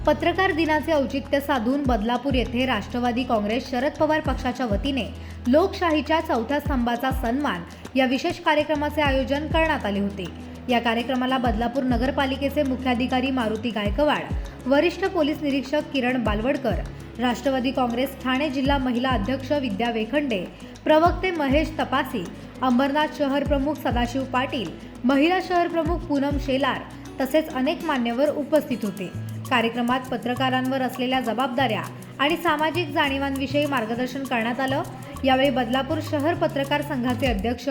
पत्रकार दिनाचे औचित्य साधून बदलापूर येथे राष्ट्रवादी काँग्रेस शरद पवार पक्षाच्या वतीने लोकशाहीच्या चौथ्या स्तंभाचा सन्मान या विशेष कार्यक्रमाचे आयोजन करण्यात आले होते। या कार्यक्रमाला बदलापूर नगरपालिकेचे मुख्याधिकारी मारुती गायकवाड, वरिष्ठ पोलीस निरीक्षक किरण बालवडकर, राष्ट्रवादी काँग्रेस ठाणे जिल्हा महिला अध्यक्ष विद्या वेखंडे, प्रवक्ते महेश तपासी, अंबरनाथ शहर प्रमुख सदाशिव पाटील, महिला शहर प्रमुख पूनम शेलार तसेच अनेक मान्यवर उपस्थित होते। कार्यक्रमात पत्रकारांवर असलेल्या जबाबदाऱ्या आणि सामाजिक जाणीवांविषयी मार्गदर्शन करण्यात आलं। यावेळी बदलापूर शहर पत्रकार संघाचे अध्यक्ष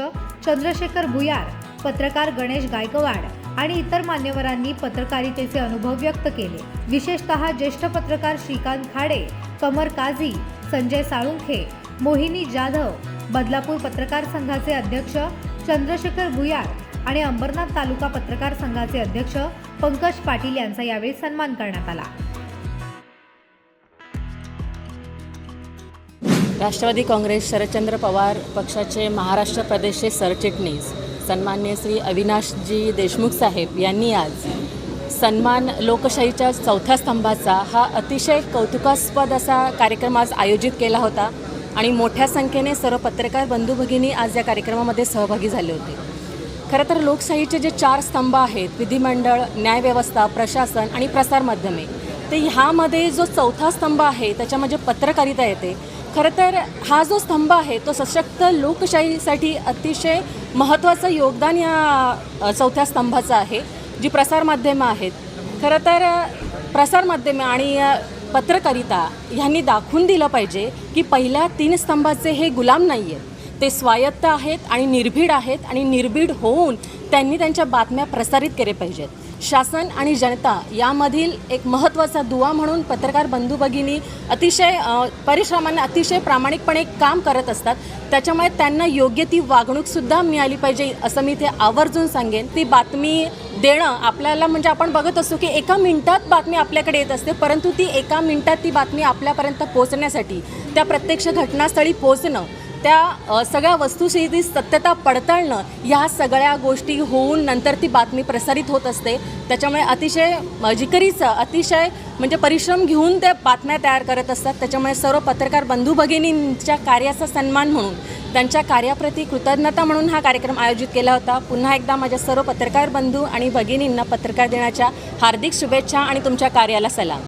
चंद्रशेखर भुयार, पत्रकार गणेश गायकवाड आणि इतर मान्यवरांनी पत्रकारितेचे अनुभव व्यक्त केले। विशेषतः ज्येष्ठ पत्रकार श्रीकांत खाडे, कमर काझी, संजय साळुंखे, मोहिनी जाधव, बदलापूर पत्रकार संघाचे अध्यक्ष चंद्रशेखर भुयार आणि अंबरनाथ तालुका पत्रकार संघाचे अध्यक्ष पंकज पाटील यांचा यावेळी सन्मान करण्यात आला। राष्ट्रवादी काँग्रेस शरदचंद्र पवार पक्षाचे महाराष्ट्र प्रदेशचे सरचिटणीस सन्माननीय श्री अविनाशजी देशमुख साहेब यांनी आज सन्मान लोकशाहीच्या चौथ्या स्तंभाचा हा अतिशय कौतुकास्पद असा कार्यक्रम आज आयोजित केला होता आणि मोठ्या संख्येने सर्व पत्रकार बंधू भगिनी आज या कार्यक्रमामध्ये सहभागी झाले होते। खरं तर लोकशाहीचे जे 4 स्तंभ आहेत, विधिमंडळ, न्यायव्यवस्था, प्रशासन आणि प्रसारमाध्यमे, ते ह्यामध्ये जो चौथा स्तंभ आहे त्याच्यामध्ये पत्रकारिता येते। खरं तर हा जो स्तंभ आहे तो सशक्त लोकशाहीसाठी अतिशय महत्त्वाचं योगदान या चौथ्या स्तंभाचं आहे, जी प्रसारमाध्यमं आहेत। खरं तर प्रसारमाध्यमे आणि पत्रकारिता ह्यांनी दाखवून दिलं पाहिजे की पहिल्या 3 स्तंभाचे हे गुलाम नाही आहेत, ते स्वायत्त आहेत आणि निर्भीड आहेत आणि निर्भीड होऊन त्यांनी त्यांच्या बातम्या प्रसारित केल्या पाहिजेत। शासन आणि जनता यामधील एक महत्त्वाचा दुवा म्हणून पत्रकार बंधू भगिनी अतिशय परिश्रमाने अतिशय प्रामाणिकपणे काम करत असतात। त्याच्यामुळे त्यांना योग्य ती वागणूकसुद्धा मिळाली पाहिजे असं मी ते आवर्जून सांगेन। ती बातमी देणं आपल्याला म्हणजे आपण बघत असतो की एका मिनिटात बातमी आपल्याकडे येत असते, परंतु ती एका मिनिटात ती बातमी आपल्यापर्यंत पोहोचण्यासाठी त्या प्रत्यक्ष घटनास्थळी पोहोचणं, त्या सगळ्या वस्तुस्थिती सत्यता पडताळणं, ह्या सगळ्या गोष्टी होऊन नंतर ती बातमी प्रसारित होत असते। त्याच्यामुळे अतिशय जिकिरीचं अतिशय म्हणजे परिश्रम घेऊन त्या बातम्या तयार करत असतात। त्याच्यामुळे सर्व पत्रकार बंधू भगिनींच्या कार्याचा सन्मान म्हणून, त्यांच्या कार्याप्रती कृतज्ञता म्हणून हा कार्यक्रम आयोजित केला होता। पुन्हा एकदा माझ्या सर्व पत्रकार बंधू आणि भगिनींना पत्रकार दिनाच्या हार्दिक शुभेच्छा आणि तुमच्या कार्याला सलाम।